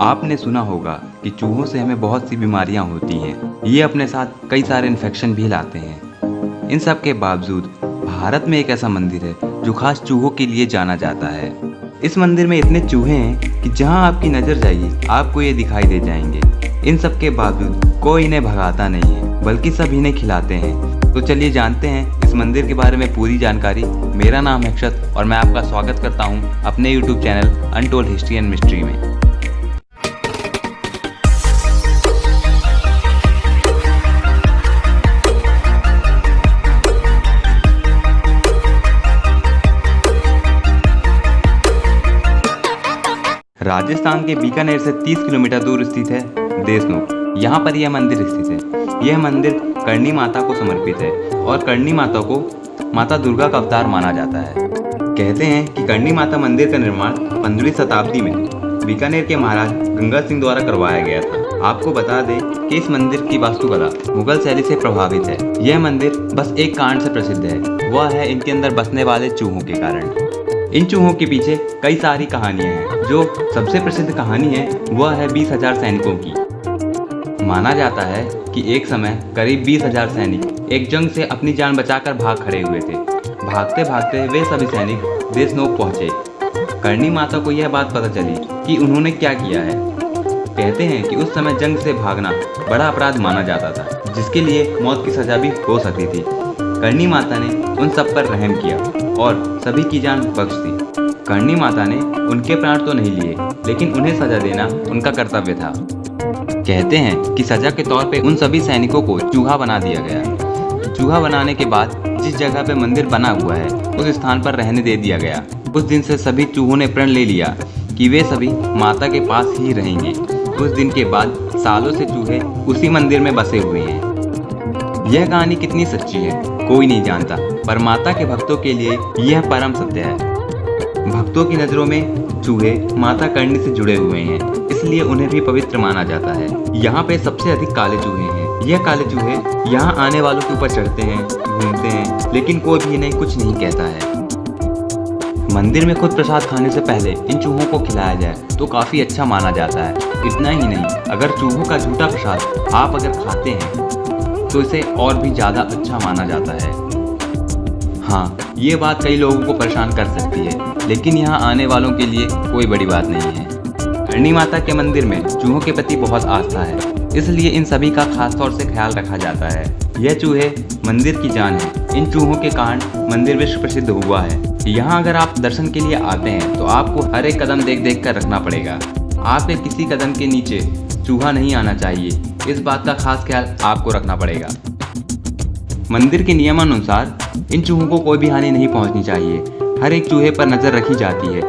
आपने सुना होगा कि चूहों से हमें बहुत सी बीमारियां होती हैं। ये अपने साथ कई सारे इन्फेक्शन भी लाते हैं। इन सब के बावजूद भारत में एक ऐसा मंदिर है जो खास चूहों के लिए जाना जाता है। इस मंदिर में इतने चूहे हैं कि जहां आपकी नज़र जाएगी आपको ये दिखाई दे जाएंगे। इन सब के बावजूद कोई इन्हें भगाता नहीं है, बल्कि सब इन्हें खिलाते हैं। तो चलिए जानते हैं इस मंदिर के बारे में पूरी जानकारी। मेरा नाम है अक्षत और मैं आपका स्वागत करता हूँ अपने YouTube channel untold history and mystery में। राजस्थान के बीकानेर से 30 किलोमीटर दूर स्थित है देशनोक। यहाँ पर यह मंदिर स्थित है। यह मंदिर करणी माता को समर्पित है और करणी माता को माता दुर्गा का अवतार माना जाता है। कहते हैं कि करणी माता मंदिर का निर्माण 15वीं शताब्दी में बीकानेर के महाराज गंगा सिंह द्वारा करवाया गया था। आपको बता दें कि इस मंदिर की वास्तुकला मुगल शैली से प्रभावित है। यह मंदिर बस एक कारण से प्रसिद्ध है, वह है इनके अंदर बसने वाले चूहों के कारण। इन चूहों के पीछे कई सारी कहानियां हैं। जो सबसे प्रसिद्ध कहानी है वह है 20,000 सैनिकों की। माना जाता है कि एक समय करीब 20,000 सैनिक एक जंग से अपनी जान बचाकर भाग खड़े हुए थे। भागते भागते वे सभी सैनिक देशनोक पहुंचे। करणी माता को यह बात पता चली कि उन्होंने क्या किया है। कहते हैं कि उस समय जंग से भागना बड़ा अपराध माना जाता था, जिसके लिए मौत की सजा भी हो सकती थी। करणी माता ने उन सब पर रहम किया और सभी की जान बख्श दी। करणी माता ने उनके प्राण तो नहीं लिए, लेकिन उन्हें सजा देना उनका कर्तव्य था। कहते हैं कि सजा के तौर पे उन सभी सैनिकों को चूहा बना दिया गया। चूहा बनाने के बाद जिस जगह पे मंदिर बना हुआ है उस स्थान पर रहने दे दिया गया। उस दिन से सभी चूहों ने प्रण ले लिया कि वे सभी माता के पास ही रहेंगे। उस दिन के बाद सालों से चूहे उसी मंदिर में बसे हुए हैं। यह कहानी कितनी सच्ची है कोई नहीं जानता, पर माता के भक्तों के लिए यह परम सत्य है। भक्तों की नज़रों में चूहे माता करणी से जुड़े हुए हैं, इसलिए उन्हें भी पवित्र माना जाता है। यहाँ पे सबसे अधिक काले चूहे हैं। यह काले चूहे यहाँ आने वालों के ऊपर चढ़ते हैं, घूमते हैं, लेकिन कोई भी इन्हें कुछ नहीं कहता है। मंदिर में खुद प्रसाद खाने से पहले इन चूहों को खिलाया जाए तो काफ़ी अच्छा माना जाता है। इतना ही नहीं, अगर चूहों का झूठा प्रसाद आप अगर खाते हैं तो इसे और भी ज़्यादा अच्छा माना जाता है। हाँ, ये बात कई लोगों को परेशान कर सकती है, लेकिन यहाँ आने वालों के लिए कोई बड़ी बात नहीं है। करणी माता के मंदिर में चूहों के प्रति बहुत आस्था है, इसलिए इन सभी का खास तौर से ख्याल रखा जाता है। यह चूहे मंदिर की जान है। इन चूहों के कारण मंदिर विश्व प्रसिद्ध हुआ है। यहाँ अगर आप दर्शन के लिए आते हैं तो आपको हर एक कदम देख देख कर रखना पड़ेगा। आपके किसी कदम के नीचे चूहा नहीं आना चाहिए, इस बात का खास ख्याल आपको रखना पड़ेगा। मंदिर के नियमानुसार इन चूहों को कोई भी हानि नहीं पहुंचनी चाहिए। हर एक चूहे पर नज़र रखी जाती है।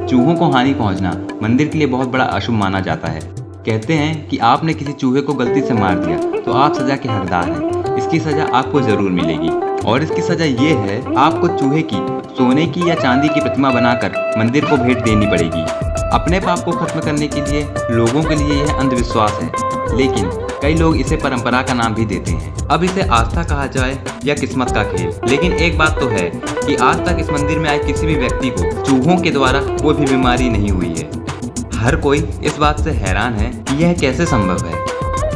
चूहों को हानि पहुंचना मंदिर के लिए बहुत बड़ा अशुभ माना जाता है। कहते हैं कि आपने किसी चूहे को गलती से मार दिया तो आप सज़ा के हकदार हैं। इसकी सज़ा आपको ज़रूर मिलेगी और इसकी सज़ा ये है, आपको चूहे की सोने की या चांदी की प्रतिमा बनाकर मंदिर को भेंट देनी पड़ेगी। अपने पाप को खत्म करने के लिए लोगों के लिए यह अंधविश्वास है, लेकिन कई लोग इसे परंपरा का नाम भी देते हैं। अब इसे आस्था कहा जाए या किस्मत का खेल, लेकिन एक बात तो है कि आज तक इस मंदिर में आए किसी भी व्यक्ति को चूहों के द्वारा कोई भी बीमारी नहीं हुई है। हर कोई इस बात से हैरान है कि यह कैसे संभव है।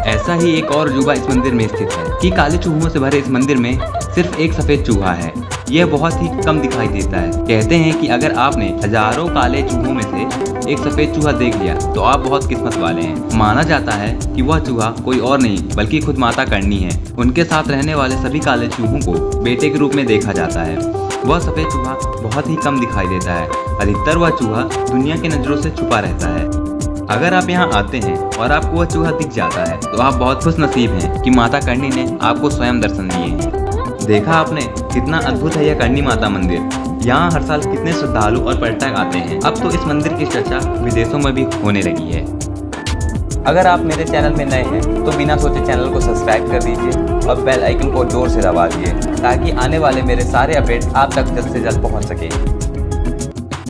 ऐसा ही एक और अजूबा इस मंदिर में स्थित है कि काले चूहों से भरे इस मंदिर में सिर्फ एक सफ़ेद चूहा है। यह बहुत ही कम दिखाई देता है। कहते हैं कि अगर आपने हजारों काले चूहों में से एक सफ़ेद चूहा देख लिया तो आप बहुत किस्मत वाले हैं। माना जाता है कि वह चूहा कोई और नहीं बल्कि खुद माता करणी है। उनके साथ रहने वाले सभी काले चूहों को बेटे के रूप में देखा जाता है। वह सफ़ेद चूहा बहुत ही कम दिखाई देता है। अधिकतर वह चूहा दुनिया की नज़रों से छुपा रहता है। अगर आप यहाँ आते हैं और आपको वह चूहा दिख जाता है तो आप बहुत खुश नसीब हैं कि माता करणी ने आपको स्वयं दर्शन दिए हैं। देखा आपने कितना अद्भुत है यह करणी माता मंदिर। यहाँ हर साल कितने श्रद्धालु और पर्यटक आते हैं। अब तो इस मंदिर की चर्चा विदेशों में भी होने लगी है। अगर आप मेरे चैनल में नए हैं तो बिना सोचे चैनल को सब्सक्राइब कर दीजिए और बेल आइकन को जोर से दबा दीजिए ताकि आने वाले मेरे सारे अपडेट आप तक जल्द से जल्द पहुँच सके।